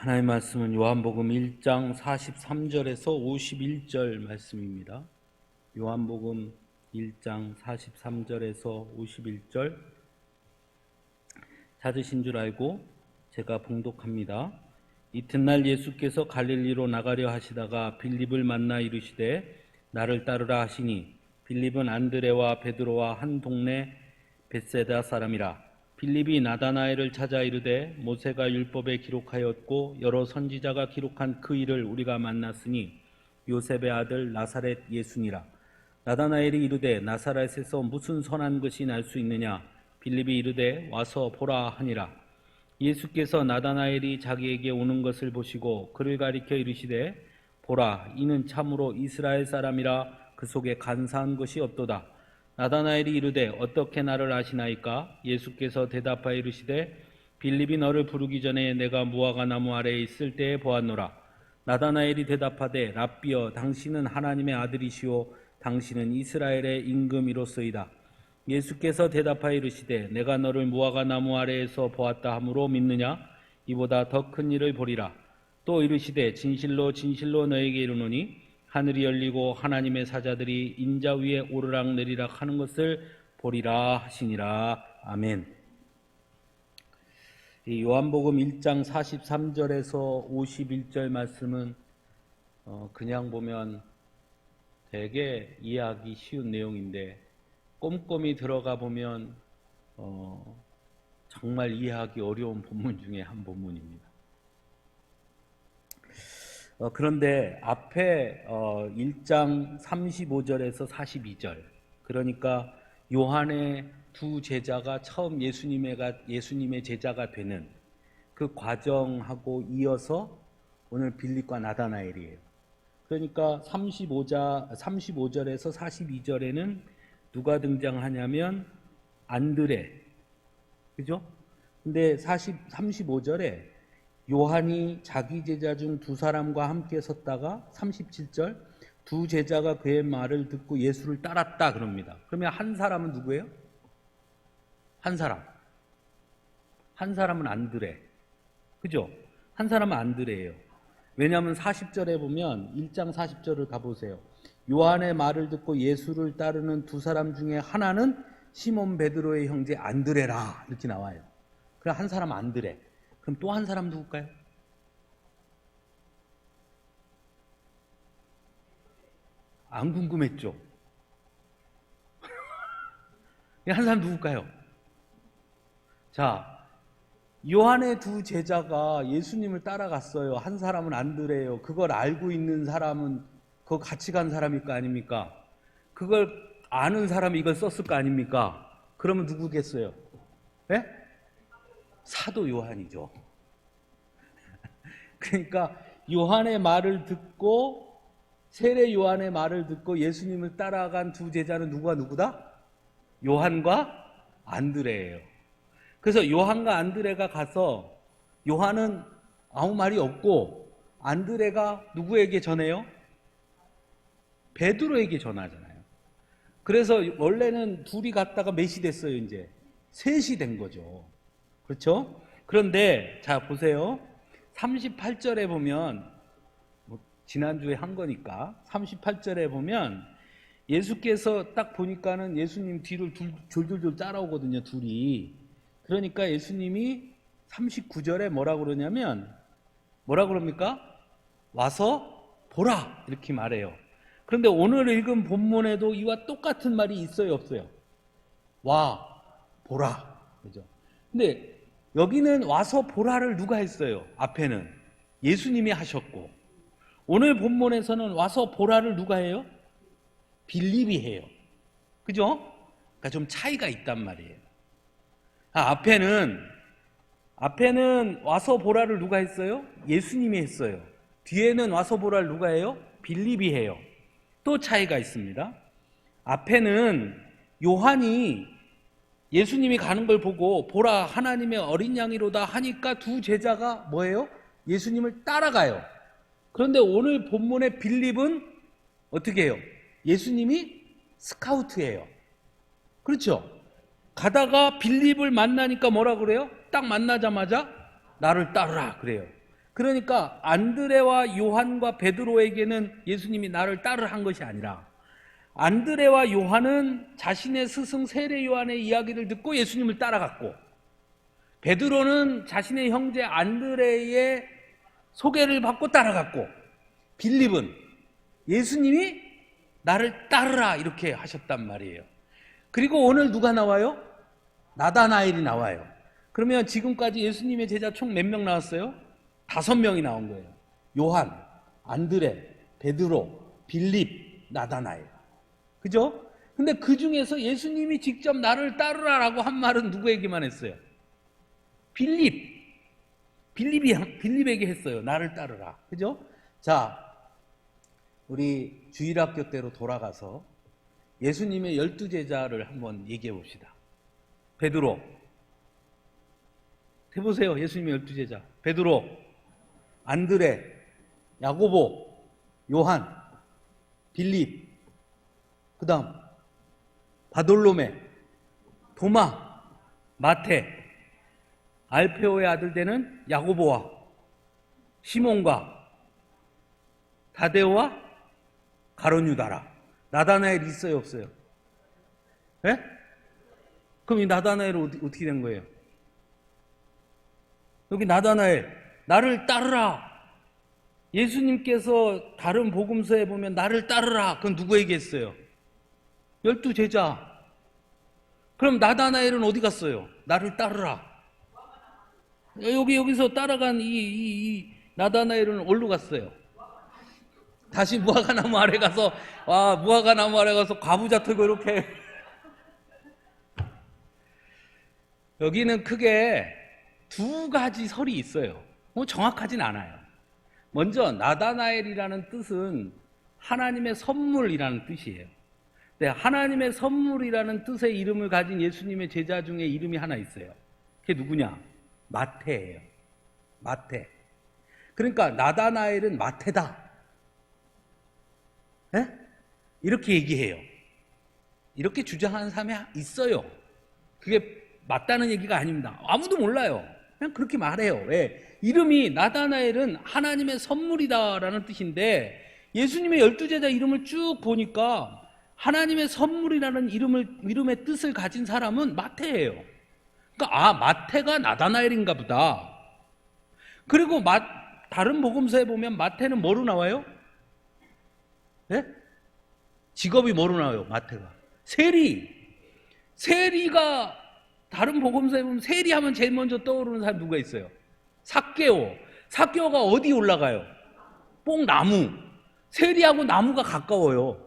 하나님의 말씀은 요한복음 1장 43절에서 51절 말씀입니다. 요한복음 1장 43절에서 51절 찾으신 줄 알고 제가 봉독합니다. 이튿날 예수께서 갈릴리로 나가려 하시다가 빌립을 만나 이르시되 나를 따르라 하시니 빌립은 안드레와 베드로와 한 동네 벳세다 사람이라. 빌립이 나다나엘을 찾아 이르되 모세가 율법에 기록하였고 여러 선지자가 기록한 그 일을 우리가 만났으니 요셉의 아들 나사렛 예수니라. 나다나엘이 이르되 나사렛에서 무슨 선한 것이 날 수 있느냐. 빌립이 이르되 와서 보라 하니라. 예수께서 나다나엘이 자기에게 오는 것을 보시고 그를 가리켜 이르시되 보라, 이는 참으로 이스라엘 사람이라. 그 속에 간사한 것이 없도다. 나다나엘이 이르되 어떻게 나를 아시나이까? 예수께서 대답하여 이르시되 빌립이 너를 부르기 전에 내가 무화과 나무 아래에 있을 때에 보았노라. 나다나엘이 대답하되 랍비여, 당신은 하나님의 아들이시오 당신은 이스라엘의 임금이로소이다. 예수께서 대답하여 이르시되 내가 너를 무화과 나무 아래에서 보았다 하므로 믿느냐? 이보다 더 큰 일을 보리라. 또 이르시되 진실로 진실로 너에게 이르노니 하늘이 열리고 하나님의 사자들이 인자 위에 오르락 내리락 하는 것을 보리라 하시니라. 아멘. 이 요한복음 1장 43절에서 51절 말씀은 그냥 보면 되게 이해하기 쉬운 내용인데 꼼꼼히 들어가 보면 정말 이해하기 어려운 본문 중에 한 본문입니다. 그런데 앞에 1장 35절에서 42절, 그러니까 요한의 두 제자가 처음 예수님의 제자가 되는 그 과정하고 이어서 오늘 빌립과 나다나엘이에요. 그러니까 35절에서 42절에는 누가 등장하냐면 안드레, 그죠? 근데 35절에 요한이 자기 제자 중 두 사람과 함께 섰다가 37절 두 제자가 그의 말을 듣고 예수를 따랐다 그럽니다. 그러면 한 사람은 누구예요? 한 사람은 안드레, 그죠? 한 사람은 안드레예요. 왜냐하면 40절에 보면 1장 40절을 가보세요. 요한의 말을 듣고 예수를 따르는 두 사람 중에 하나는 시몬 베드로의 형제 안드레라 이렇게 나와요. 그럼 한 사람 안드레. 그럼 또 한 사람 누굴까요? 안 궁금했죠? 한 사람 누굴까요? 자, 요한의 두 제자가 예수님을 따라갔어요. 한 사람은 안드레예요. 그걸 알고 있는 사람은 그거 같이 간 사람일 거 아닙니까? 그걸 아는 사람이 이걸 썼을 거 아닙니까? 그러면 누구겠어요? 네? 사도 요한이죠. 그러니까 요한의 말을 듣고 세례 요한의 말을 듣고 예수님을 따라간 두 제자는 누구다? 요한과 안드레예요. 그래서 요한과 안드레가 가서 요한은 아무 말이 없고 안드레가 누구에게 전해요? 베드로에게 전하잖아요. 그래서 원래는 둘이 갔다가 몇이 됐어요? 이제 셋이 된 거죠. 그렇죠? 그런데 자 보세요. 38절에 보면 지난주에 한 거니까 38절에 보면 예수께서 딱 보니까는 예수님 뒤를 졸졸졸 따라오거든요. 둘이. 그러니까 예수님이 39절에 뭐라 그러냐면 뭐라 그럽니까? 와서 보라 이렇게 말해요. 그런데 오늘 읽은 본문에도 이와 똑같은 말이 있어요, 없어요? 와 보라. 그죠? 근데 여기는 와서 보라를 누가 했어요? 앞에는 예수님이 하셨고, 오늘 본문에서는 와서 보라를 누가 해요? 빌립이 해요. 그죠? 그러니까 좀 차이가 있단 말이에요. 앞에는 와서 보라를 누가 했어요? 예수님이 했어요. 뒤에는 와서 보라를 누가 해요? 빌립이 해요. 또 차이가 있습니다. 앞에는 요한이 예수님이 가는 걸 보고 보라 하나님의 어린 양이로다 하니까 두 제자가 뭐예요? 예수님을 따라가요. 그런데 오늘 본문의 빌립은 어떻게 해요? 예수님이 스카우트예요. 그렇죠? 가다가 빌립을 만나니까 뭐라 그래요? 딱 만나자마자 나를 따르라 그래요. 그러니까 안드레와 요한과 베드로에게는 예수님이 나를 따르라 한 것이 아니라 안드레와 요한은 자신의 스승 세례 요한의 이야기를 듣고 예수님을 따라갔고, 베드로는 자신의 형제 안드레의 소개를 받고 따라갔고, 빌립은 예수님이 나를 따르라 이렇게 하셨단 말이에요. 그리고 오늘 누가 나와요? 나다나엘이 나와요. 그러면 지금까지 예수님의 제자 총 몇 명 나왔어요? 5명이 나온 거예요. 요한, 안드레, 베드로, 빌립, 나다나엘. 그죠? 근데 그 중에서 예수님이 직접 나를 따르라라고 한 말은 누구에게만 했어요? 빌립에게 했어요. 나를 따르라. 그죠? 자, 우리 주일학교 때로 돌아가서 예수님의 12제자를 한번 얘기해 봅시다. 베드로. 해보세요. 예수님의 12제자. 베드로, 안드레, 야고보, 요한, 빌립, 그 다음 바돌로메, 도마, 마테, 알페오의 아들 되는 야고보와 시몬과 다데오와 가룟유다라. 나다나엘 있어요 없어요? 예? 그럼 이 나다나엘은 어떻게 된 거예요? 여기 나다나엘, 나를 따르라. 예수님께서 다른 복음서에 보면 나를 따르라. 그건 누구에게 했어요? 12제자. 그럼 나다나엘은 어디 갔어요? 나를 따르라. 여기서 따라간 이 나다나엘은 어디로 갔어요? 다시 무화과나무 아래 가서, 무화과나무 아래 가서 과부자 틀고 이렇게. 여기는 크게 2가지 설이 있어요. 정확하진 않아요. 먼저 나다나엘이라는 뜻은 하나님의 선물이라는 뜻이에요. 네, 하나님의 선물이라는 뜻의 이름을 가진 예수님의 제자 중에 이름이 하나 있어요. 그게 누구냐? 마태예요. 마태. 그러니까 나다나엘은 마태다. 네? 이렇게 얘기해요. 이렇게 주장하는 사람이 있어요. 그게 맞다는 얘기가 아닙니다. 아무도 몰라요. 그냥 그렇게 말해요. 왜? 이름이 나다나엘은 하나님의 선물이다라는 뜻인데, 예수님의 12제자 이름을 쭉 보니까 하나님의 선물이라는 이름의 뜻을 가진 사람은 마태예요. 그러니까 마태가 나다나엘인가 보다. 그리고 다른 복음서에 보면 마태는 뭐로 나와요? 네? 직업이 뭐로 나와요? 마태가 세리가 다른 복음서에 보면 세리하면 제일 먼저 떠오르는 사람 누가 있어요? 삭개오가 어디 올라가요? 뽕나무. 세리하고 나무가 가까워요.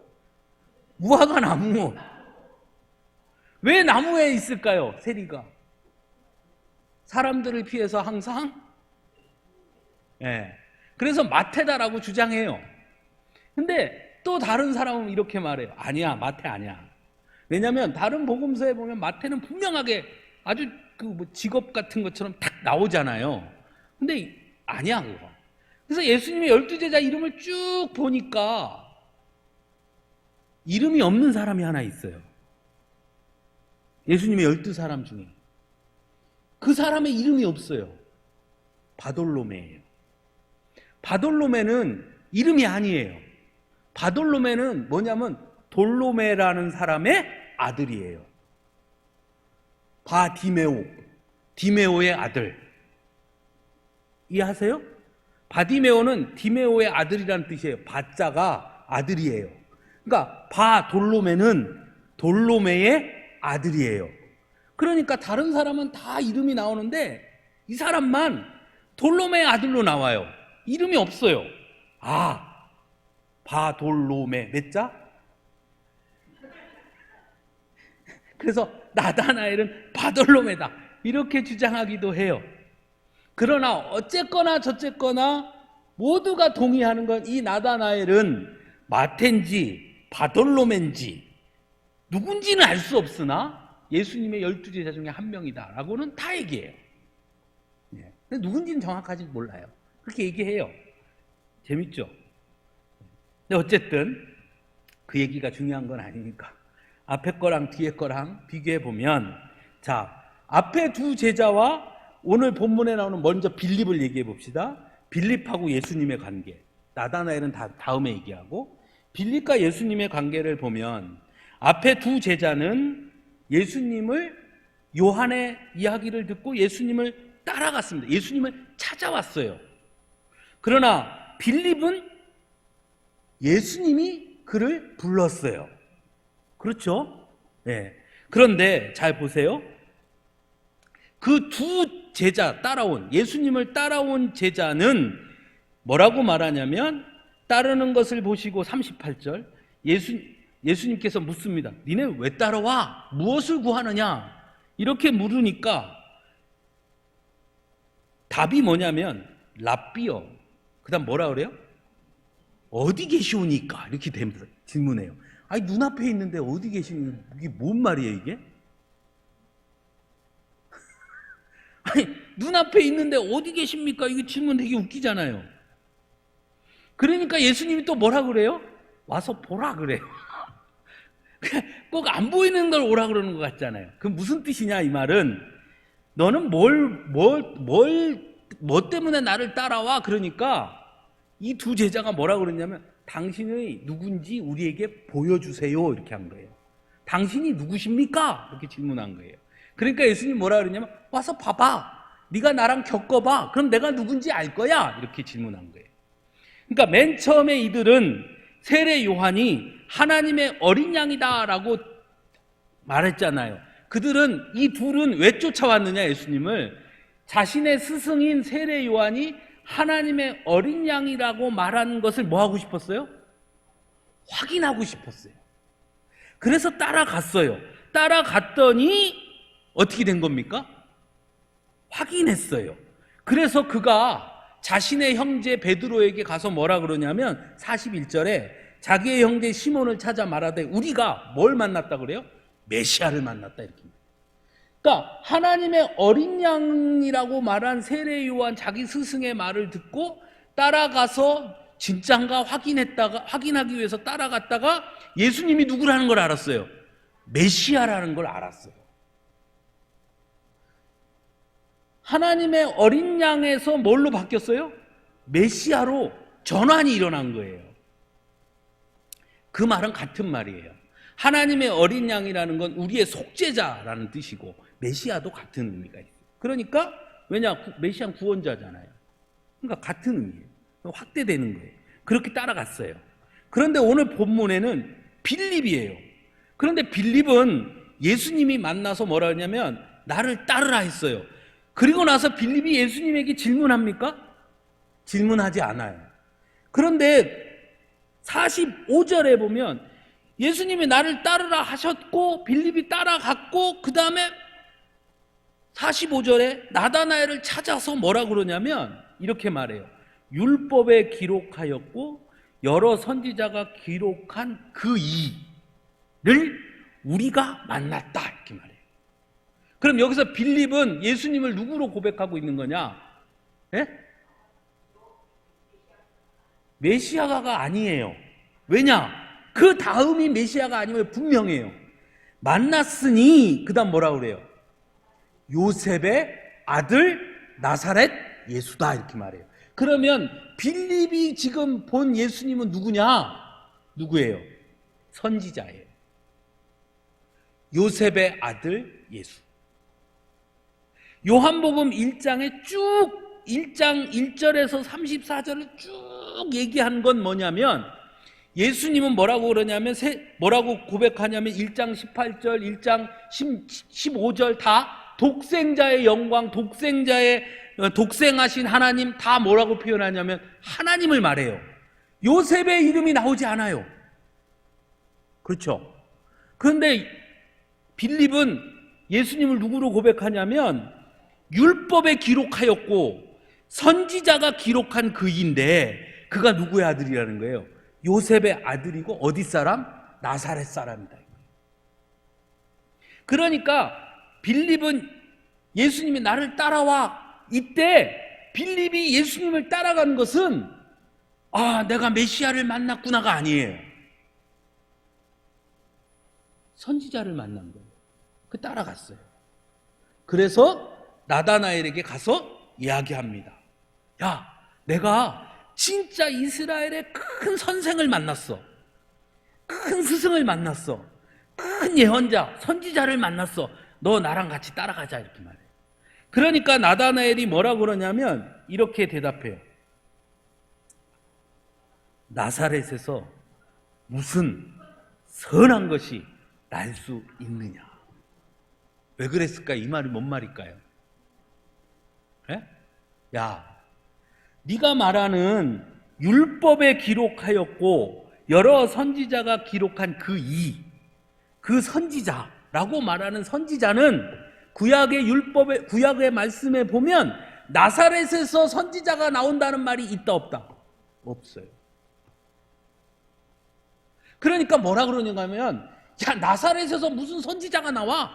무화과 나무. 왜 나무에 있을까요? 세리가 사람들을 피해서 항상 그래서 마태다라고 주장해요. 근데 또 다른 사람은 이렇게 말해요. 아니야, 마태 아니야. 왜냐하면 다른 복음서에 보면 마태는 분명하게 아주 직업 같은 것처럼 탁 나오잖아요. 근데 아니야, 그거. 그래서 예수님의 12제자 이름을 쭉 보니까 이름이 없는 사람이 하나 있어요. 예수님의 12사람 중에. 그 사람의 이름이 없어요. 바돌로메예요. 바돌로메는 이름이 아니에요. 바돌로메는 뭐냐면 돌로메라는 사람의 아들이에요. 디메오의 아들. 이해하세요? 바디메오는 디메오의 아들이라는 뜻이에요. 바자가 아들이에요. 그러니까 바돌로메는 돌로메의 아들이에요. 그러니까 다른 사람은 다 이름이 나오는데 이 사람만 돌로메의 아들로 나와요. 이름이 없어요. 바돌로메 몇 자? 그래서 나다나엘은 바돌로메다 이렇게 주장하기도 해요. 그러나 어쨌거나 저쨌거나 모두가 동의하는 건 이 나다나엘은 마태인지 바돌로메인지 누군지는 알 수 없으나 예수님의 12제자 중에 한 명이다 라고는 다 얘기해요. 근데 누군지는 정확하지 몰라요. 그렇게 얘기해요. 재밌죠? 근데 어쨌든 그 얘기가 중요한 건 아니니까 앞에 거랑 뒤에 거랑 비교해 보면, 자, 앞에 2 제자와 오늘 본문에 나오는 먼저 빌립을 얘기해 봅시다. 빌립하고 예수님의 관계, 나다나엘은 다음에 얘기하고, 빌립과 예수님의 관계를 보면 앞에 두 제자는 예수님을, 요한의 이야기를 듣고 예수님을 따라갔습니다. 예수님을 찾아왔어요. 그러나 빌립은 예수님이 그를 불렀어요. 그렇죠? 네. 그런데 잘 보세요. 그 두 제자, 예수님을 따라온 제자는 뭐라고 말하냐면, 따르는 것을 보시고 38절, 예수님께서 묻습니다. 니네 왜 따라와? 무엇을 구하느냐? 이렇게 물으니까 답이 뭐냐면, 랍비여. 그 다음 뭐라 그래요? 어디 계시오니까? 이렇게 질문해요. 아니, 눈앞에 있는데 어디 계시니? 이게 뭔 말이에요, 이게? 아니, 눈앞에 있는데 어디 계십니까? 이게 질문 되게 웃기잖아요. 그러니까 예수님이 또 뭐라 그래요? 와서 보라 그래요. 꼭 안 보이는 걸 오라 그러는 것 같잖아요. 그럼 무슨 뜻이냐, 이 말은? 너는 뭐 때문에 나를 따라와? 그러니까 이 두 제자가 뭐라 그러냐면, 당신의 누군지 우리에게 보여주세요. 이렇게 한 거예요. 당신이 누구십니까? 이렇게 질문한 거예요. 그러니까 예수님이 뭐라 그러냐면, 와서 봐봐. 네가 나랑 겪어봐. 그럼 내가 누군지 알 거야. 이렇게 질문한 거예요. 그러니까 맨 처음에 이들은 세례 요한이 하나님의 어린 양이다라고 말했잖아요. 그들은, 이 둘은 왜 쫓아왔느냐, 예수님을? 자신의 스승인 세례 요한이 하나님의 어린 양이라고 말하는 것을 뭐 하고 싶었어요? 확인하고 싶었어요. 그래서 따라갔어요. 따라갔더니 어떻게 된 겁니까? 확인했어요. 그래서 그가 자신의 형제 베드로에게 가서 뭐라 그러냐면 41절에 자기의 형제 시몬을 찾아 말하되 우리가 뭘 만났다 그래요? 메시아를 만났다 이렇게. 그러니까 하나님의 어린 양이라고 말한 세례 요한 자기 스승의 말을 듣고 따라가서 진짠가 확인하기 위해서 따라갔다가 예수님이 누구라는 걸 알았어요. 메시아라는 걸 알았어요. 하나님의 어린 양에서 뭘로 바뀌었어요? 메시아로 전환이 일어난 거예요. 그 말은 같은 말이에요. 하나님의 어린 양이라는 건 우리의 속죄자라는 뜻이고 메시아도 같은 의미가 있어요. 그러니까 왜냐? 메시아는 구원자잖아요. 그러니까 같은 의미예요. 확대되는 거예요. 그렇게 따라갔어요. 그런데 오늘 본문에는 빌립이에요. 그런데 빌립은 예수님이 만나서 뭐라 하냐면 나를 따르라 했어요. 그리고 나서 빌립이 예수님에게 질문합니까? 질문하지 않아요. 그런데 45절에 보면 예수님이 나를 따르라 하셨고 빌립이 따라갔고 그 다음에 45절에 나다나엘을 찾아서 뭐라 그러냐면 이렇게 말해요. 율법에 기록하였고 여러 선지자가 기록한 그 이를 우리가 만났다 이렇게 말해요. 그럼 여기서 빌립은 예수님을 누구로 고백하고 있는 거냐? 예? 메시아가 아니에요. 왜냐? 그 다음이 메시아가 아니면 분명해요. 만났으니 그 다음 뭐라 그래요? 요셉의 아들 나사렛 예수다 이렇게 말해요. 그러면 빌립이 지금 본 예수님은 누구냐? 누구예요? 선지자예요. 요셉의 아들 예수. 요한복음 1장에 쭉 1장 1절에서 34절을 쭉 얘기한 건 뭐냐면 예수님은 뭐라고 그러냐면 뭐라고 고백하냐면 1장 18절, 1장 15절 다 독생자의 영광, 독생하신 하나님 다 뭐라고 표현하냐면 하나님을 말해요. 요셉의 이름이 나오지 않아요. 그렇죠? 그런데 빌립은 예수님을 누구로 고백하냐면 율법에 기록하였고 선지자가 기록한 그인데 그가 누구의 아들이라는 거예요? 요셉의 아들이고 어디 사람? 나사렛 사람이다. 그러니까 빌립은 예수님이 나를 따라와. 이때 빌립이 예수님을 따라간 것은 내가 메시아를 만났구나가 아니에요. 선지자를 만난 거예요. 그 따라갔어요. 그래서 나다나엘에게 가서 이야기합니다. 야, 내가 진짜 이스라엘의 큰 선생을 만났어. 큰 스승을 만났어. 큰 예언자, 선지자를 만났어. 너 나랑 같이 따라가자 이렇게 말해요. 그러니까 나다나엘이 뭐라고 그러냐면 이렇게 대답해요. 나사렛에서 무슨 선한 것이 날 수 있느냐. 왜 그랬을까? 이 말이 뭔 말일까요? 에? 야, 네가 말하는 율법에 기록하였고 여러 선지자가 기록한 그 선지자라고 말하는 선지자는 구약의 말씀에 보면 나사렛에서 선지자가 나온다는 말이 있다 없다? 없어요. 그러니까 뭐라 그러는가 하면 야, 나사렛에서 무슨 선지자가 나와?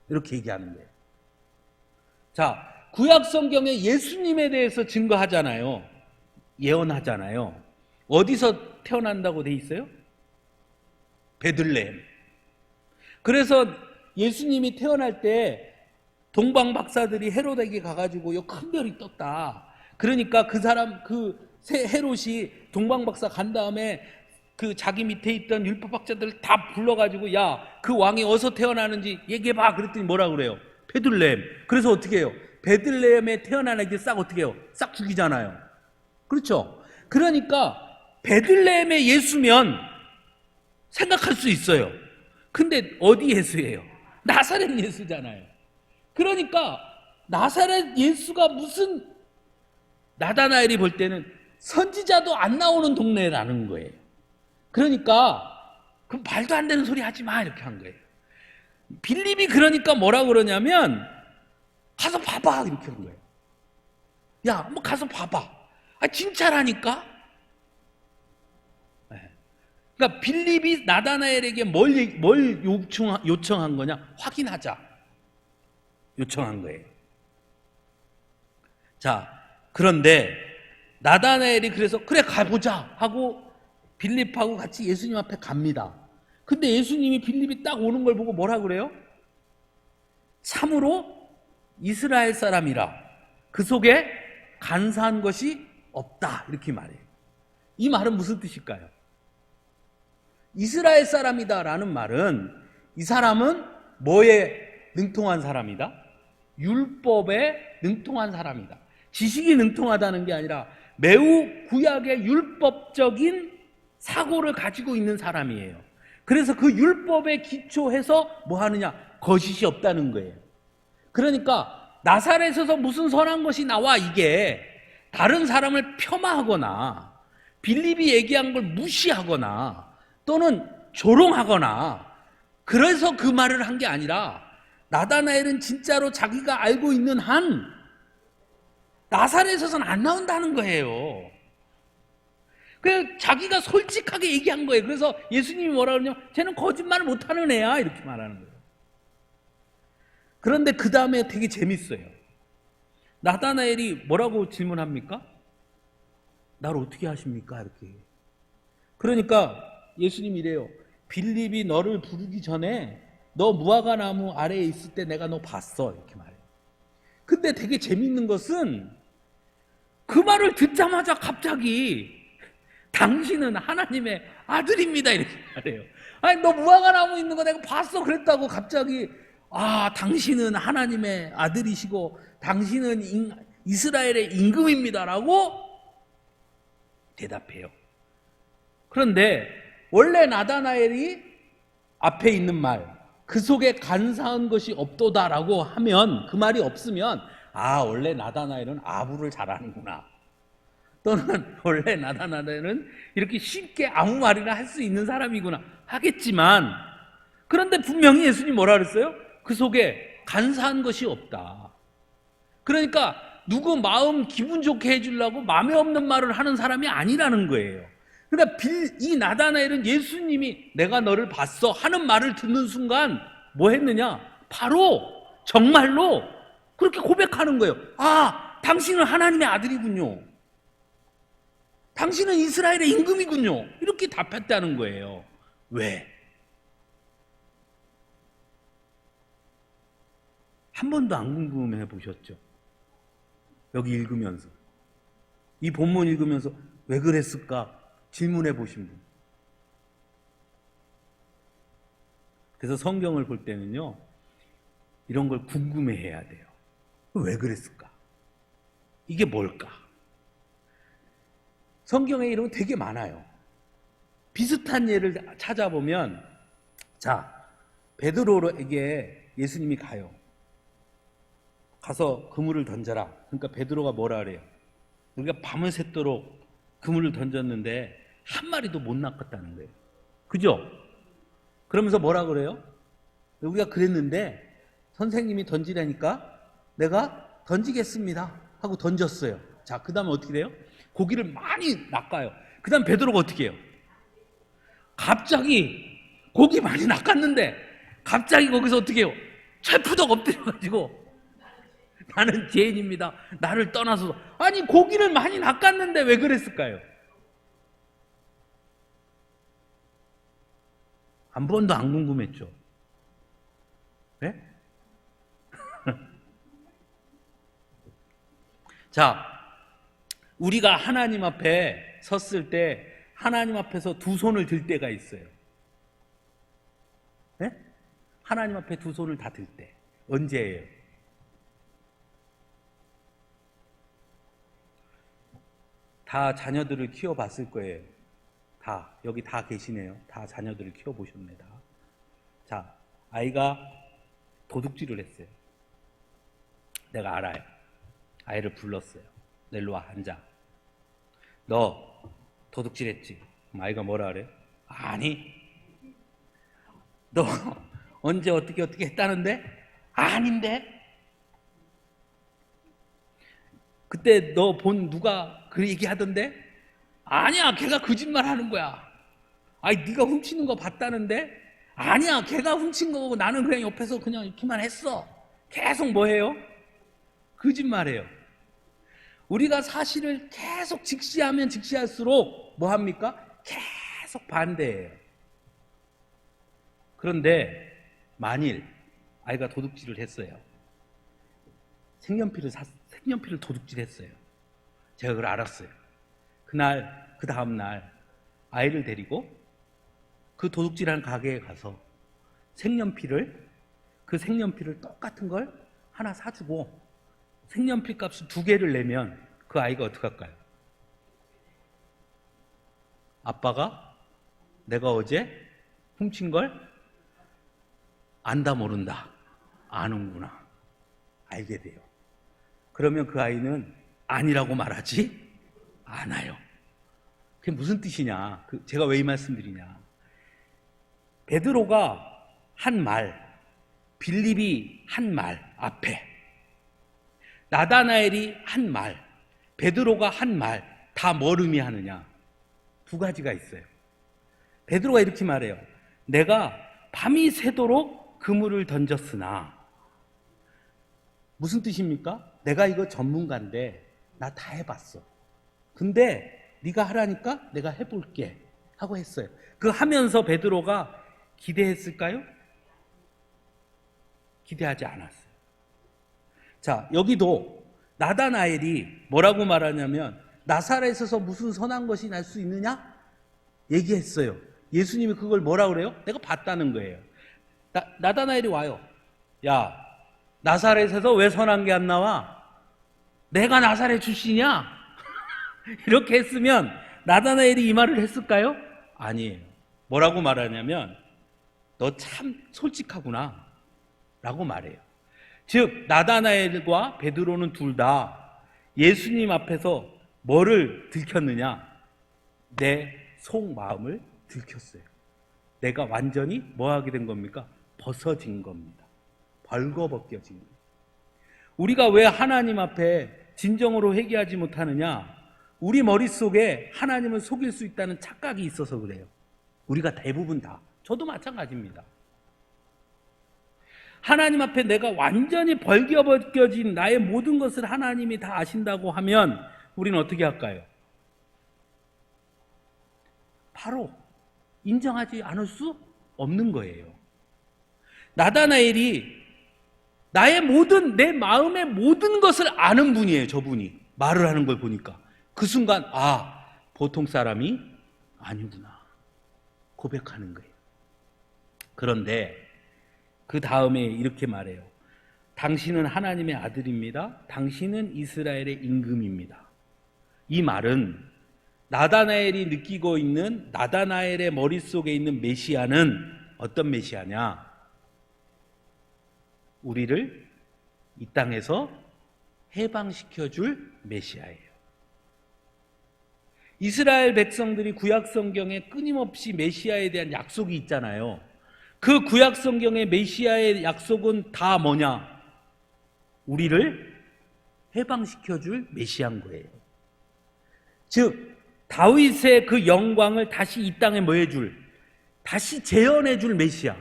이렇게 얘기하는 거예요. 자, 구약 성경에 예수님에 대해서 증거하잖아요. 예언하잖아요. 어디서 태어난다고 돼 있어요? 베들레헴. 그래서 예수님이 태어날 때 동방 박사들이 헤롯에게 가가지고 요 큰 별이 떴다. 그러니까 그 헤롯이 동방 박사 간 다음에 그 자기 밑에 있던 율법학자들 다 불러가지고 야, 그 왕이 어디서 태어나는지 얘기해봐. 그랬더니 뭐라 그래요? 베들레헴. 그래서 어떻게 해요? 베들레헴에 태어난 애들 싹 어떻게 해요? 싹 죽이잖아요. 그렇죠? 그러니까 베들레헴의 예수면 생각할 수 있어요. 근데 어디 예수예요? 나사렛 예수잖아요. 그러니까 나사렛 예수가 무슨, 나다나엘이 볼 때는 선지자도 안 나오는 동네라는 거예요. 그러니까 그럼 말도 안 되는 소리 하지 마 이렇게 한 거예요. 빌립이 그러니까 뭐라 그러냐면 가서 봐봐 이렇게 한 거예요. 야, 한번 가서 봐봐. 아, 진짜라니까. 그러니까 빌립이 나다나엘에게 뭘 요청한 거냐? 확인하자. 요청한 거예요. 자, 그런데 나다나엘이 그래서 그래 가보자 하고 빌립하고 같이 예수님 앞에 갑니다. 근데 예수님이 빌립이 딱 오는 걸 보고 뭐라 그래요? 참으로 이스라엘 사람이라 그 속에 간사한 것이 없다 이렇게 말해요. 이 말은 무슨 뜻일까요? 이스라엘 사람이다라는 말은 이 사람은 뭐에 능통한 사람이다? 율법에 능통한 사람이다. 지식이 능통하다는 게 아니라 매우 구약의 율법적인 사고를 가지고 있는 사람이에요. 그래서 그 율법에 기초해서 뭐 하느냐? 거짓이 없다는 거예요. 그러니까 나사렛에서 무슨 선한 것이 나와, 이게 다른 사람을 폄하하거나 빌립이 얘기한 걸 무시하거나 또는 조롱하거나 그래서 그 말을 한 게 아니라 나다나엘은 진짜로 자기가 알고 있는 한 나사렛에서는 안 나온다는 거예요. 그래서 자기가 솔직하게 얘기한 거예요. 그래서 예수님이 뭐라 그러냐면 쟤는 거짓말을 못하는 애야 이렇게 말하는 거예요. 그런데 그 다음에 되게 재밌어요. 나다나엘이 뭐라고 질문합니까? 나를 어떻게 하십니까? 이렇게. 그러니까 예수님이 이래요. 빌립이 너를 부르기 전에 너 무화과 나무 아래에 있을 때 내가 너 봤어 이렇게 말해요. 근데 되게 재밌는 것은 그 말을 듣자마자 갑자기 당신은 하나님의 아들입니다 이렇게 말해요. 아니, 너 무화과 나무 있는 거 내가 봤어 그랬다고 갑자기 당신은 하나님의 아들이시고 당신은 이스라엘의 임금입니다라고 대답해요. 그런데 원래 나다나엘이 앞에 있는 말, 그 속에 간사한 것이 없도다라고 하면, 그 말이 없으면 원래 나다나엘은 아부를 잘하는구나, 또는 원래 나다나엘은 이렇게 쉽게 아무 말이나 할 수 있는 사람이구나 하겠지만, 그런데 분명히 예수님 뭐라 그랬어요? 그 속에 간사한 것이 없다. 그러니까 누구 마음 기분 좋게 해주려고 마음에 없는 말을 하는 사람이 아니라는 거예요. 그러니까 이 나다나엘은 예수님이 내가 너를 봤어 하는 말을 듣는 순간 뭐 했느냐? 바로 정말로 그렇게 고백하는 거예요. 당신은 하나님의 아들이군요. 당신은 이스라엘의 임금이군요. 이렇게 답했다는 거예요. 왜? 한 번도 안 궁금해 보셨죠? 여기 읽으면서 이 본문 읽으면서 왜 그랬을까 질문해 보신 분. 그래서 성경을 볼 때는요, 이런 걸 궁금해해야 돼요. 왜 그랬을까? 이게 뭘까? 성경에 이런 거 되게 많아요. 비슷한 예를 찾아보면, 자, 베드로에게 예수님이 가요. 가서 그물을 던져라. 그러니까 베드로가 뭐라 그래요? 우리가 밤을 새도록 그물을 던졌는데 한 마리도 못 낚았다는 거예요. 그죠? 그러면서 뭐라 그래요? 우리가 그랬는데 선생님이 던지라니까 내가 던지겠습니다 하고 던졌어요. 자, 그 다음에 어떻게 돼요? 고기를 많이 낚아요. 그 다음 베드로가 어떻게 해요? 갑자기 고기 많이 낚았는데 갑자기 거기서 어떻게 해요? 철푸덕 엎드려가지고 나는 죄인입니다. 나를 떠나서. 아니, 고기를 많이 낚았는데 왜 그랬을까요? 한 번도 안 궁금했죠. 네? 자, 우리가 하나님 앞에 섰을 때 하나님 앞에서 두 손을 들 때가 있어요. 네? 하나님 앞에 두 손을 다 들 때. 언제예요? 다 자녀들을 키워봤을 거예요. 다, 여기 다 계시네요. 다 자녀들을 키워보셨네, 다. 자, 아이가 도둑질을 했어요. 내가 알아요. 아이를 불렀어요. 너 일로 와, 앉아. 너 도둑질했지? 아이가 뭐라 그래? 아니. 너 언제 어떻게 했다는데? 아닌데? 그때 너 본 누가 그 얘기하던데? 아니야, 걔가 거짓말 하는 거야. 아니, 네가 훔치는 거 봤다는데? 아니야, 걔가 훔친 거고 나는 그냥 옆에서 그냥 이렇게만 했어. 계속 뭐 해요? 거짓말해요. 우리가 사실을 계속 직시하면 직시할수록 뭐 합니까? 계속 반대해요. 그런데 만일 아이가 도둑질을 했어요. 색연필을 도둑질했어요. 제가 그걸 알았어요. 그날, 그 다음날 아이를 데리고 그 도둑질한 가게에 가서 그 색연필을 똑같은 걸 하나 사주고 색연필 값을 2개를 내면 그 아이가 어떡할까요? 아빠가 내가 어제 훔친 걸 안다 모른다. 아는구나. 알게 돼요. 그러면 그 아이는 아니라고 말하지 않아요. 그게 무슨 뜻이냐? 제가 왜 이 말씀드리냐? 베드로가 한 말, 빌립이 한 말 앞에, 나다나엘이 한 말, 베드로가 한 말, 다 뭘 의미하느냐? 2가지가 있어요. 베드로가 이렇게 말해요. 내가 밤이 새도록 그물을 던졌으나. 무슨 뜻입니까? 내가 이거 전문가인데 나 다 해봤어. 근데 네가 하라니까 내가 해볼게 하고 했어요. 그 하면서 베드로가 기대했을까요? 기대하지 않았어요. 자, 여기도 나다나엘이 뭐라고 말하냐면 나사렛에서 무슨 선한 것이 날 수 있느냐? 얘기했어요. 예수님이 그걸 뭐라고 그래요? 내가 봤다는 거예요. 나다나엘이 와요. 야, 나사렛에서 왜 선한 게 안 나와? 내가 나사렛 출신이야? 이렇게 했으면 나다나엘이 이 말을 했을까요? 아니에요. 뭐라고 말하냐면 너 참 솔직하구나 라고 말해요. 즉 나다나엘과 베드로는 둘 다 예수님 앞에서 뭐를 들켰느냐? 내 속마음을 들켰어요. 내가 완전히 뭐 하게 된 겁니까? 벗어진 겁니다. 벌거벗겨진 겁니다. 우리가 왜 하나님 앞에 진정으로 회개하지 못하느냐? 우리 머릿속에 하나님을 속일 수 있다는 착각이 있어서 그래요. 우리가 대부분 다. 저도 마찬가지입니다. 하나님 앞에 내가 완전히 벌거벗겨진 나의 모든 것을 하나님이 다 아신다고 하면 우리는 어떻게 할까요? 바로 인정하지 않을 수 없는 거예요. 나다나엘이 내 마음의 모든 것을 아는 분이에요. 저분이 말을 하는 걸 보니까 그 순간 보통 사람이 아니구나 고백하는 거예요. 그런데 그 다음에 이렇게 말해요. 당신은 하나님의 아들입니다. 당신은 이스라엘의 임금입니다. 이 말은 나다나엘이 느끼고 있는, 나다나엘의 머릿속에 있는 메시아는 어떤 메시아냐? 우리를 이 땅에서 해방시켜줄 메시아예요. 이스라엘 백성들이 구약 성경에 끊임없이 메시아에 대한 약속이 있잖아요. 그 구약 성경의 메시아의 약속은 다 뭐냐? 우리를 해방시켜줄 메시아인 거예요. 즉 다윗의 그 영광을 다시 이 땅에 뭐 해줄? 다시 재현해줄 메시아.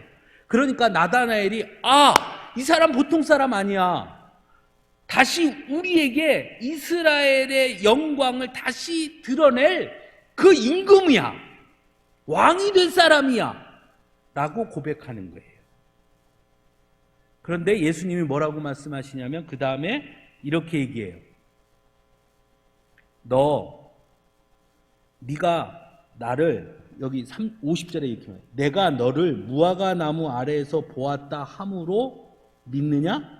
그러니까 나다나엘이 이 사람 보통 사람 아니야. 다시 우리에게 이스라엘의 영광을 다시 드러낼 그 임금이야. 왕이 될 사람이야. 라고 고백하는 거예요. 그런데 예수님이 뭐라고 말씀하시냐면 그 다음에 이렇게 얘기해요. 네가 나를, 여기 50절에 이렇게 말해요. 내가 너를 무화과 나무 아래에서 보았다 함으로 믿느냐?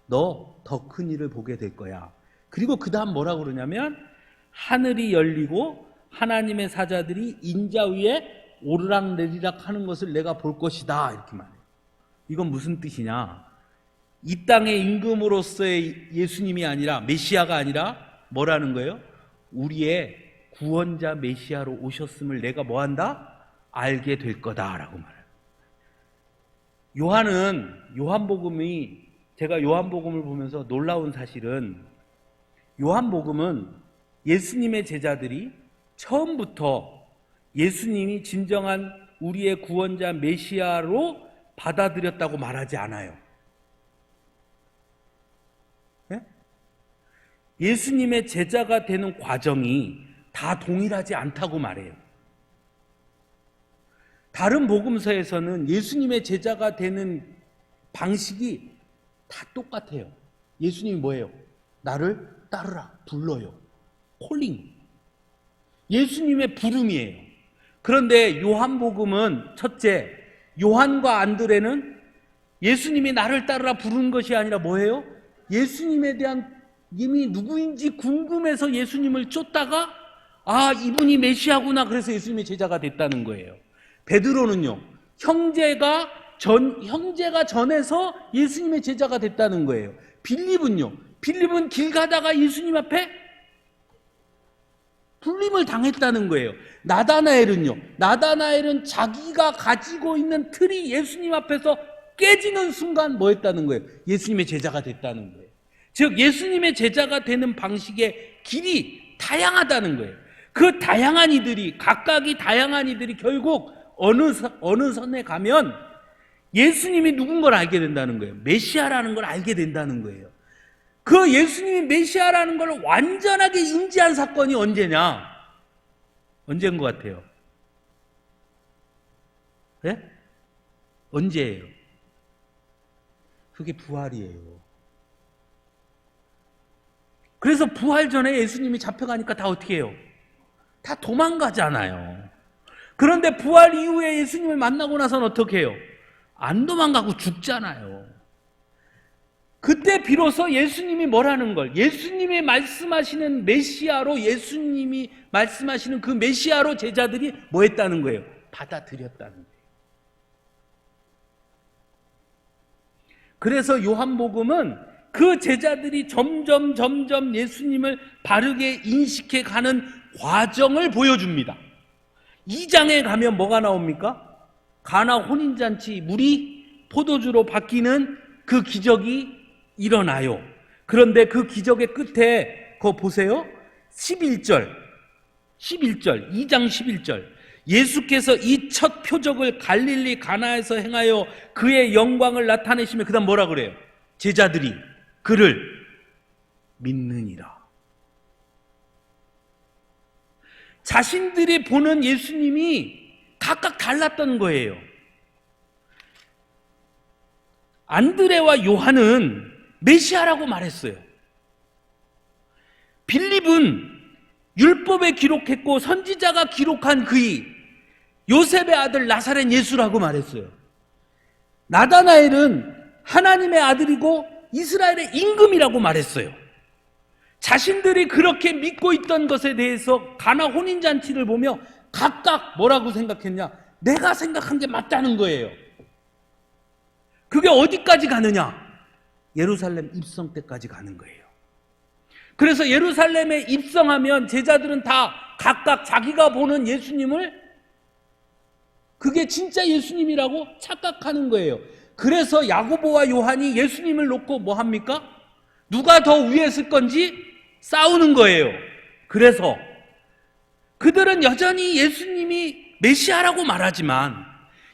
너 더 큰 일을 보게 될 거야. 그리고 그 다음 뭐라고 그러냐면 하늘이 열리고 하나님의 사자들이 인자 위에 오르락내리락 하는 것을 내가 볼 것이다. 이렇게 말해요. 이건 무슨 뜻이냐? 이 땅의 임금으로서의 예수님이 아니라, 메시아가 아니라 뭐라는 거예요? 우리의 구원자 메시아로 오셨음을 내가 뭐한다? 알게 될 거다라고 말해요. 요한복음이, 제가 요한복음을 보면서 놀라운 사실은 요한복음은 예수님의 제자들이 처음부터 예수님이 진정한 우리의 구원자 메시아로 받아들였다고 말하지 않아요. 네? 예수님의 제자가 되는 과정이 다 동일하지 않다고 말해요. 다른 복음서에서는 예수님의 제자가 되는 방식이 다 똑같아요. 예수님이 뭐예요? 나를 따르라, 불러요. 콜링. 예수님의 부름이에요. 그런데 요한복음은 첫째, 요한과 안드레는 예수님이 나를 따르라 부르는 것이 아니라 뭐예요? 예수님에 대한 이미 누구인지 궁금해서 예수님을 쫓다가 이분이 메시아구나, 그래서 예수님의 제자가 됐다는 거예요. 베드로는요, 형제가 전해서 예수님의 제자가 됐다는 거예요. 빌립은 길 가다가 예수님 앞에 불림을 당했다는 거예요. 나다나엘은 자기가 가지고 있는 틀이 예수님 앞에서 깨지는 순간 뭐 했다는 거예요? 예수님의 제자가 됐다는 거예요. 즉 예수님의 제자가 되는 방식의 길이 다양하다는 거예요. 그 다양한 이들이, 각각이 다양한 이들이 결국 어느 선에 가면 예수님이 누군 걸 알게 된다는 거예요. 메시아라는 걸 알게 된다는 거예요. 그 예수님이 메시아라는 걸 완전하게 인지한 사건이 언제냐? 언제인 것 같아요? 네? 언제예요? 그게 부활이에요. 그래서 부활 전에 예수님이 잡혀가니까 다 어떻게 해요? 다 도망가잖아요. 그런데 부활 이후에 예수님을 만나고 나서는 어떻게 해요? 안 도망가고 죽잖아요. 그때 비로소 예수님이 뭐라는 걸, 예수님이 말씀하시는 메시아로, 예수님이 말씀하시는 그 메시아로 제자들이 뭐 했다는 거예요? 받아들였다는 거예요. 그래서 요한복음은 그 제자들이 점점 예수님을 바르게 인식해 가는 과정을 보여줍니다. 2장에 가면 뭐가 나옵니까? 가나 혼인잔치 물이 포도주로 바뀌는 그 기적이 일어나요. 그런데 그 기적의 끝에 그거 보세요. 2장 11절. 예수께서 이 첫 표적을 갈릴리 가나에서 행하여 그의 영광을 나타내시며 그 다음 뭐라 그래요? 제자들이 그를 믿느니라. 자신들이 보는 예수님이 각각 달랐던 거예요. 안드레와 요한은 메시아라고 말했어요. 빌립은 율법에 기록했고 선지자가 기록한 그이 요셉의 아들 나사렛 예수라고 말했어요. 나다나엘은 하나님의 아들이고 이스라엘의 임금이라고 말했어요. 자신들이 그렇게 믿고 있던 것에 대해서 가나 혼인잔치를 보며 각각 뭐라고 생각했냐? 내가 생각한 게 맞다는 거예요. 그게 어디까지 가느냐? 예루살렘 입성 때까지 가는 거예요. 그래서 예루살렘에 입성하면 제자들은 다 각각 자기가 보는 예수님을 그게 진짜 예수님이라고 착각하는 거예요. 그래서 야고보와 요한이 예수님을 놓고 뭐 합니까? 누가 더 위에 있을 건지 싸우는 거예요. 그래서 그들은 여전히 예수님이 메시아라고 말하지만,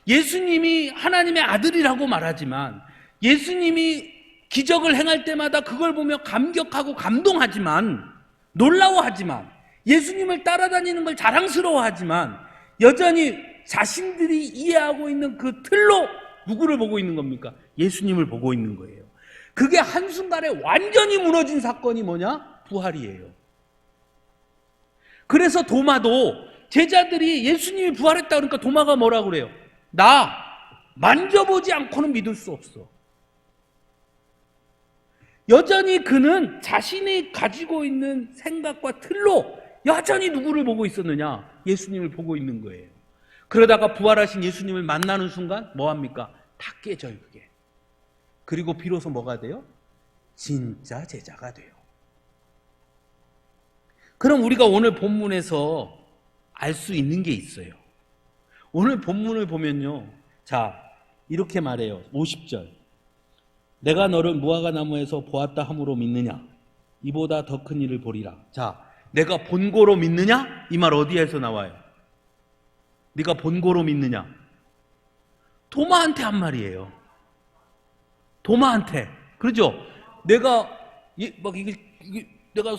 예수님이 하나님의 아들이라고 말하지만, 예수님이 기적을 행할 때마다 그걸 보며 감격하고 감동하지만, 놀라워하지만, 예수님을 따라다니는 걸 자랑스러워하지만, 여전히 자신들이 이해하고 있는 그 틀로 누구를 보고 있는 겁니까? 예수님을 보고 있는 거예요. 그게 한순간에 완전히 무너진 사건이 뭐냐? 부활이에요. 그래서 도마도 제자들이 예수님이 부활했다 그러니까 도마가 뭐라고 그래요? 나 만져보지 않고는 믿을 수 없어. 여전히 그는 자신이 가지고 있는 생각과 틀로 여전히 누구를 보고 있었느냐? 예수님을 보고 있는 거예요. 그러다가 부활하신 예수님을 만나는 순간 뭐합니까? 다 깨져요, 그게. 그리고 비로소 뭐가 돼요? 진짜 제자가 돼요. 그럼 우리가 오늘 본문에서 알 수 있는 게 있어요. 오늘 본문을 보면요, 자, 이렇게 말해요. 50절. 내가 너를 무화과 나무에서 보았다 함으로 믿느냐? 이보다 더 큰 일을 보리라. 자, 내가 본고로 믿느냐? 이 말 어디에서 나와요? 네가 본고로 믿느냐? 도마한테 한 말이에요. 도마한테. 그렇죠? 내가 막 이게 내가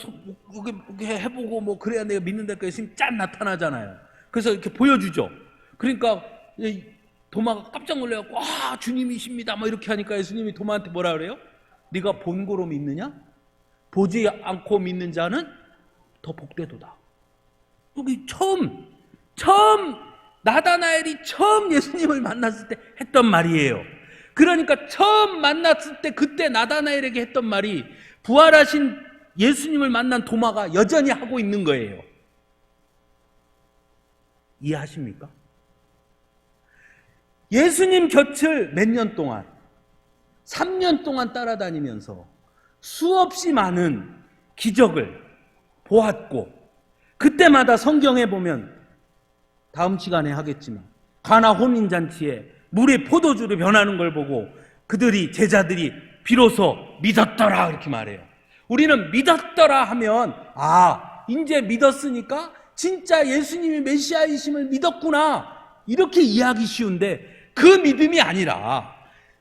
이렇게 해보고 뭐 그래야 내가 믿는다니까 예수님 짠 나타나잖아요. 그래서 이렇게 보여주죠. 그러니까 도마가 깜짝 놀래갖고 아 주님이십니다 뭐 이렇게 하니까 예수님이 도마한테 뭐라 그래요? 네가 본고로 믿느냐? 보지 않고 믿는 자는 더 복되도다. 여기 처음 나다나엘이 처음 예수님을 만났을 때 했던 말이에요. 그러니까 처음 만났을 때 그때 나다나엘에게 했던 말이 부활하신 예수님을 만난 도마가 여전히 하고 있는 거예요. 이해하십니까? 예수님 곁을 몇 년 동안, 3년 동안 따라다니면서 수없이 많은 기적을 보았고, 그때마다 성경에 보면 다음 시간에 하겠지만 가나 혼인잔치에 물이 포도주로 변하는 걸 보고 그들이 제자들이 비로소 믿었더라 이렇게 말해요. 우리는 믿었더라 하면 아 이제 믿었으니까 진짜 예수님이 메시아이심을 믿었구나 이렇게 이해하기 쉬운데 그 믿음이 아니라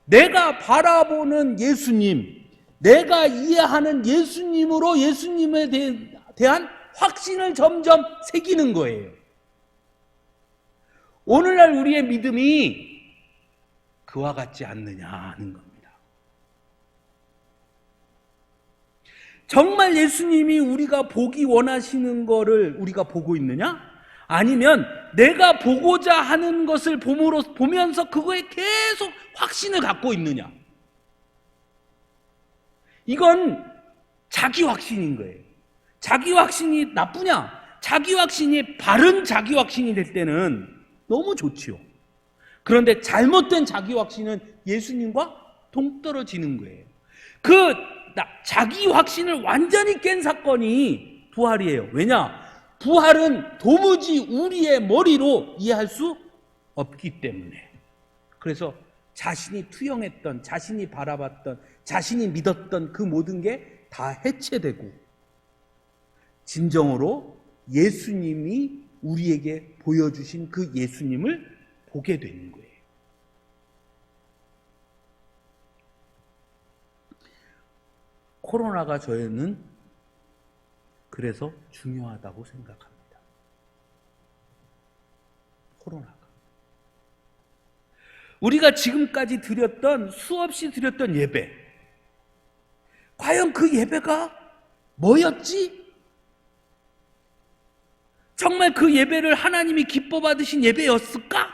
내가 바라보는 예수님, 내가 이해하는 예수님으로 예수님에 대한 확신을 점점 새기는 거예요. 오늘날 우리의 믿음이 그와 같지 않느냐 하는 겁니다. 정말 예수님이 우리가 보기 원하시는 거를 우리가 보고 있느냐? 아니면 내가 보고자 하는 것을 보면서 그거에 계속 확신을 갖고 있느냐? 이건 자기 확신인 거예요. 자기 확신이 나쁘냐? 자기 확신이 바른 자기 확신이 될 때는 너무 좋지요. 그런데 잘못된 자기 확신은 예수님과 동떨어지는 거예요. 그 자기 확신을 완전히 깬 사건이 부활이에요. 왜냐? 부활은 도무지 우리의 머리로 이해할 수 없기 때문에. 그래서 자신이 투영했던, 자신이 바라봤던, 자신이 믿었던 그 모든 게 다 해체되고 진정으로 예수님이 우리에게 보여주신 그 예수님을 보게 되는 거예요. 코로나가 저에는 그래서 중요하다고 생각합니다. 코로나가. 우리가 지금까지 드렸던 수없이 드렸던 예배, 과연 그 예배가 뭐였지? 정말 그 예배를 하나님이 기뻐 받으신 예배였을까?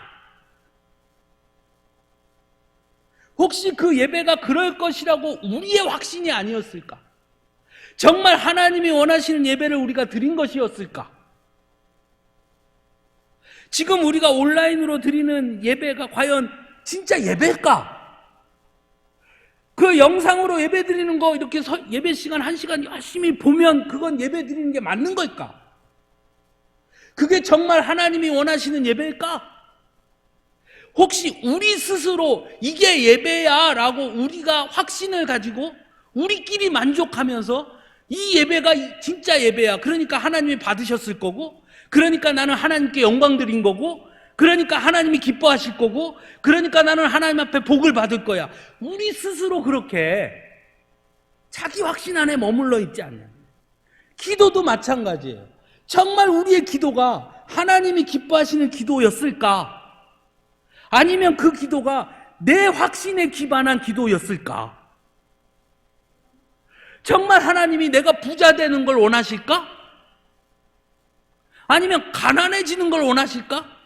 혹시 그 예배가 그럴 것이라고 우리의 확신이 아니었을까? 정말 하나님이 원하시는 예배를 우리가 드린 것이었을까? 지금 우리가 온라인으로 드리는 예배가 과연 진짜 예배일까? 그 영상으로 예배 드리는 거 이렇게 예배 시간 1시간 열심히 보면 그건 예배 드리는 게 맞는 걸까? 그게 정말 하나님이 원하시는 예배일까? 혹시 우리 스스로 이게 예배야 라고 우리가 확신을 가지고 우리끼리 만족하면서 이 예배가 진짜 예배야, 그러니까 하나님이 받으셨을 거고, 그러니까 나는 하나님께 영광 드린 거고, 그러니까 하나님이 기뻐하실 거고, 그러니까 나는 하나님 앞에 복을 받을 거야, 우리 스스로 그렇게 자기 확신 안에 머물러 있지 않냐. 기도도 마찬가지예요. 정말 우리의 기도가 하나님이 기뻐하시는 기도였을까? 아니면 그 기도가 내 확신에 기반한 기도였을까? 정말 하나님이 내가 부자 되는 걸 원하실까? 아니면 가난해지는 걸 원하실까?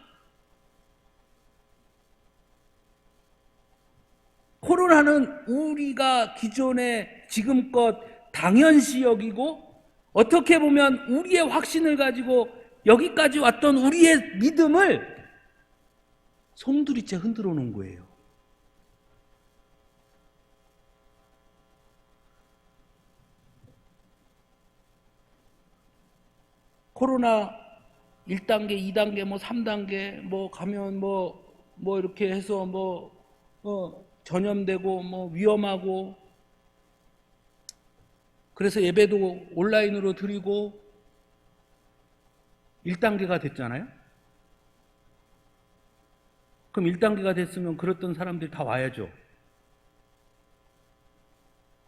코로나는 우리가 기존에 지금껏 당연시 여기고 어떻게 보면 우리의 확신을 가지고 여기까지 왔던 우리의 믿음을 송두리째 흔들어 놓은 거예요. 코로나 1단계, 2단계, 3단계 가면 이렇게 해서 전염되고 위험하고, 그래서 예배도 온라인으로 드리고 1단계가 됐잖아요. 그럼 1단계가 됐으면 그랬던 사람들이 다 와야죠.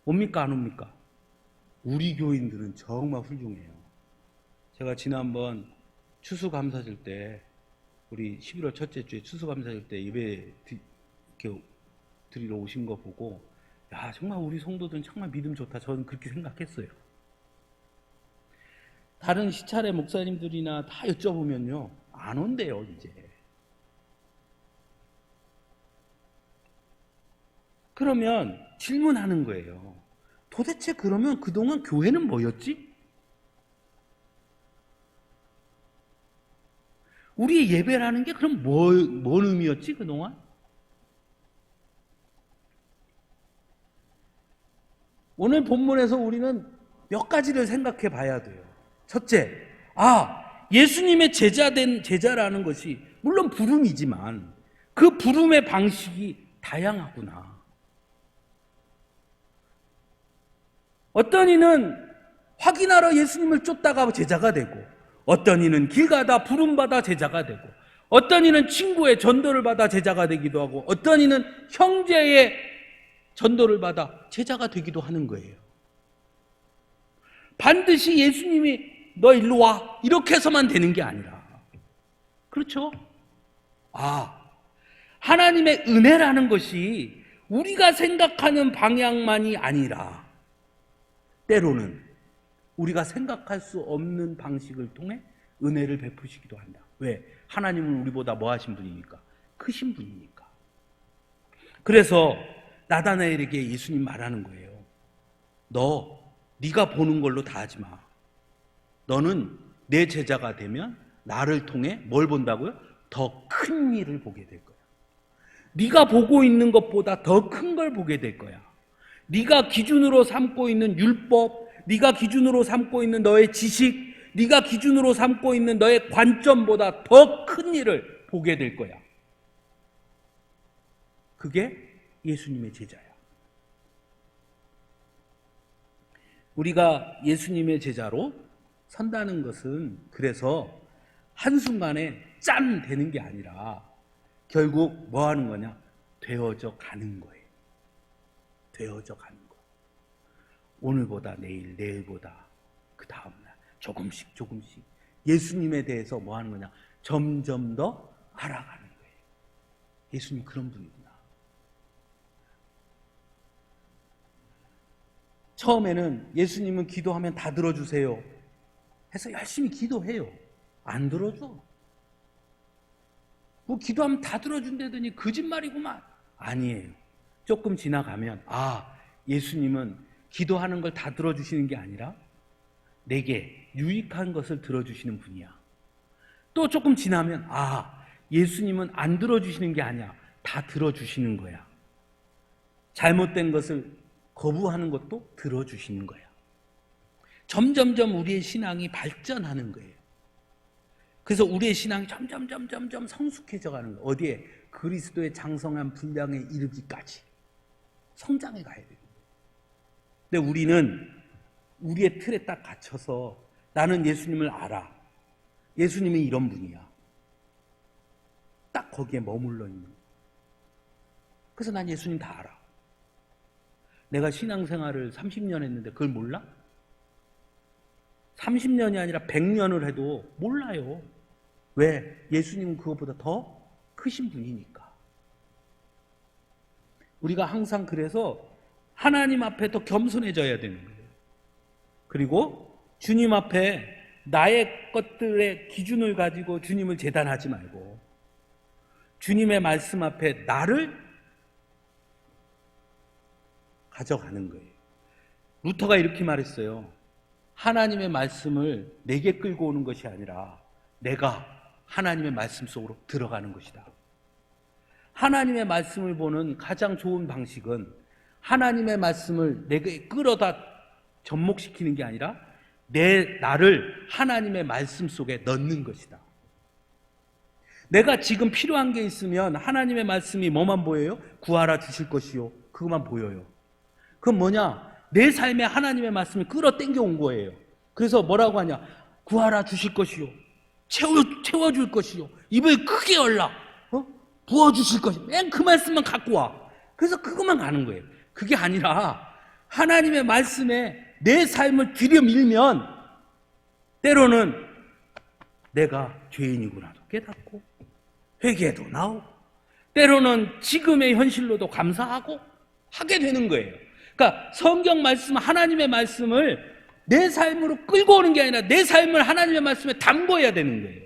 옵니까 안 옵니까? 우리 교인들은 정말 훌륭해요. 제가 지난번 추수감사절 때, 우리 11월 첫째 주에 추수감사절 때 예배 이렇게 드리러 오신 거 보고, 야, 정말 우리 성도들은 정말 믿음 좋다, 저는 그렇게 생각했어요. 다른 시찰의 목사님들이나 다 여쭤보면요, 안 온대요. 이제 그러면 질문하는 거예요. 도대체 그러면 그동안 교회는 뭐였지? 우리의 예배라는 게 그럼 뭔 의미였지 그동안? 오늘 본문에서 우리는 몇 가지를 생각해 봐야 돼요. 첫째, 예수님의 제자된 제자라는 것이 물론 부름이지만 그 부름의 방식이 다양하구나. 어떤 이는 확인하러 예수님을 쫓다가 제자가 되고, 어떤 이는 길 가다 부름받아 제자가 되고, 어떤 이는 친구의 전도를 받아 제자가 되기도 하고, 어떤 이는 형제의 전도를 받아 제자가 되기도 하는 거예요. 반드시 예수님이 너 일로 와 이렇게 해서만 되는 게 아니라, 그렇죠? 하나님의 은혜라는 것이 우리가 생각하는 방향만이 아니라 때로는 우리가 생각할 수 없는 방식을 통해 은혜를 베푸시기도 한다. 왜? 하나님은 우리보다 뭐 하신 분이니까? 크신 분이니까. 그래서 나다나엘에게 예수님 말하는 거예요. 네가 보는 걸로 다 하지 마. 너는 내 제자가 되면 나를 통해 뭘 본다고요? 더 큰 일을 보게 될 거야. 네가 보고 있는 것보다 더 큰 걸 보게 될 거야. 네가 기준으로 삼고 있는 율법, 네가 기준으로 삼고 있는 너의 지식, 네가 기준으로 삼고 있는 너의 관점보다 더 큰 일을 보게 될 거야. 그게 예수님의 제자야. 우리가 예수님의 제자로 선다는 것은 그래서 한순간에 짠 되는 게 아니라 결국 뭐 하는 거냐? 되어져 가는 거예요. 되어져 가는 거. 오늘보다 내일, 내일보다 그 다음날 조금씩 예수님에 대해서 뭐 하는 거냐? 점점 더 알아가는 거예요. 예수님 그런 분이구나. 처음에는 예수님은 기도하면 다 들어주세요 해서 열심히 기도해요. 안 들어줘. 뭐 기도하면 다 들어준다더니 거짓말이구만. 아니에요. 조금 지나가면 예수님은 기도하는 걸 다 들어주시는 게 아니라 내게 유익한 것을 들어주시는 분이야. 또 조금 지나면 예수님은 안 들어주시는 게 아니야. 다 들어주시는 거야. 잘못된 것을 거부하는 것도 들어주시는 거야. 점점점 우리의 신앙이 발전하는 거예요. 그래서 우리의 신앙이 점점 성숙해져 가는 거예요. 어디에? 그리스도의 장성한 분량에 이르기까지 성장해 가야 돼요. 근데 우리는 우리의 틀에 딱 갇혀서 나는 예수님을 알아. 예수님이 이런 분이야. 딱 거기에 머물러 있는 거예요. 그래서 난 예수님 다 알아. 내가 신앙생활을 30년 했는데 그걸 몰라? 30년이 아니라 100년을 해도 몰라요. 왜? 예수님은 그것보다 더 크신 분이니까. 우리가 항상 그래서 하나님 앞에 더 겸손해져야 되는 거예요. 그리고 주님 앞에 나의 것들의 기준을 가지고 주님을 재단하지 말고 주님의 말씀 앞에 나를 가져가는 거예요. 루터가 이렇게 말했어요. 하나님의 말씀을 내게 끌고 오는 것이 아니라 내가 하나님의 말씀 속으로 들어가는 것이다. 하나님의 말씀을 보는 가장 좋은 방식은 하나님의 말씀을 내게 끌어다 접목시키는 게 아니라 나를 하나님의 말씀 속에 넣는 것이다. 내가 지금 필요한 게 있으면 하나님의 말씀이 뭐만 보여요? 구하라 주실 것이요. 그것만 보여요. 그건 뭐냐? 내 삶에 하나님의 말씀을 끌어당겨 온 거예요. 그래서 뭐라고 하냐? 구하라 주실 것이요. 채워줄 것이요. 입을 크게 열라. 부어주실 것이요. 맨 그 말씀만 갖고 와. 그래서 그것만 가는 거예요. 그게 아니라 하나님의 말씀에 내 삶을 들여밀면 때로는 내가 죄인이구나도 깨닫고 회개도 나오고 때로는 지금의 현실로도 감사하고 하게 되는 거예요. 그러니까 성경 말씀, 하나님의 말씀을 내 삶으로 끌고 오는 게 아니라 내 삶을 하나님의 말씀에 담궈야 되는 거예요.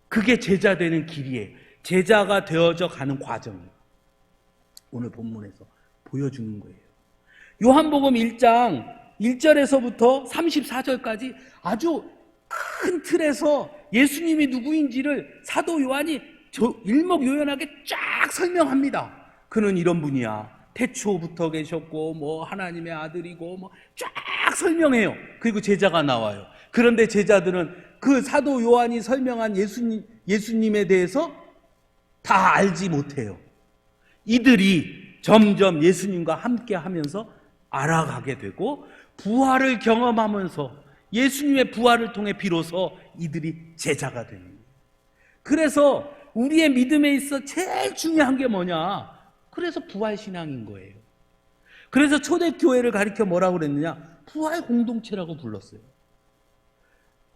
그게 제자 되는 길이에요. 제자가 되어져 가는 과정이에요. 오늘 본문에서 보여주는 거예요. 요한복음 1장 1절에서부터 34절까지 아주 큰 틀에서 예수님이 누구인지를 사도 요한이 일목요연하게 쫙 설명합니다. 그는 이런 분이야. 태초부터 계셨고 하나님의 아들이고 쫙 설명해요. 그리고 제자가 나와요. 그런데 제자들은 그 사도 요한이 설명한 예수님에 대해서 다 알지 못해요. 이들이 점점 예수님과 함께 하면서 알아가게 되고 부활을 경험하면서 예수님의 부활을 통해 비로소 이들이 제자가 되는 거예요. 그래서 우리의 믿음에 있어 제일 중요한 게 뭐냐? 그래서 부활신앙인 거예요. 그래서 초대교회를 가리켜 뭐라고 그랬느냐? 부활 공동체라고 불렀어요.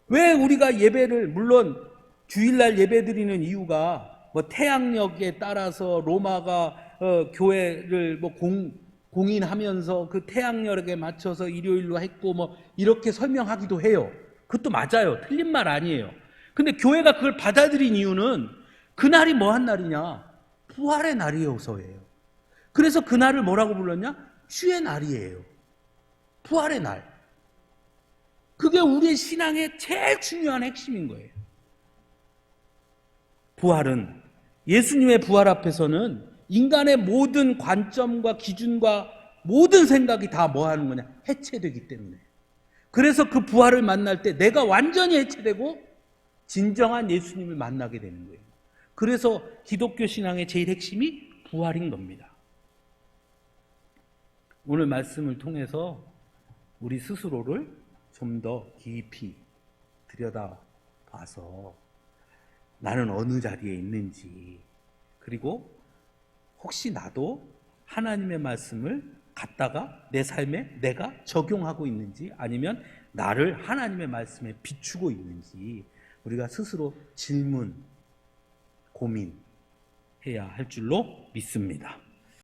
왜 우리가 예배를, 물론 주일날 예배 드리는 이유가 태양력에 따라서 로마가 교회를 공인하면서 그 태양력에 맞춰서 일요일로 했고 이렇게 설명하기도 해요. 그것도 맞아요. 틀린 말 아니에요. 근데 교회가 그걸 받아들인 이유는 그날이 뭐한 날이냐? 부활의 날이어서예요. 그래서 그날을 뭐라고 불렀냐? 주의 날이에요. 부활의 날. 그게 우리의 신앙의 제일 중요한 핵심인 거예요. 부활은, 예수님의 부활 앞에서는 인간의 모든 관점과 기준과 모든 생각이 다 뭐 하는 거냐? 해체되기 때문에. 그래서 그 부활을 만날 때 내가 완전히 해체되고 진정한 예수님을 만나게 되는 거예요. 그래서 기독교 신앙의 제일 핵심이 부활인 겁니다. 오늘 말씀을 통해서 우리 스스로를 좀 더 깊이 들여다봐서 나는 어느 자리에 있는지, 그리고 혹시 나도 하나님의 말씀을 갖다가 내 삶에 내가 적용하고 있는지, 아니면 나를 하나님의 말씀에 비추고 있는지 우리가 스스로 질문, 고민해야 할 줄로 믿습니다.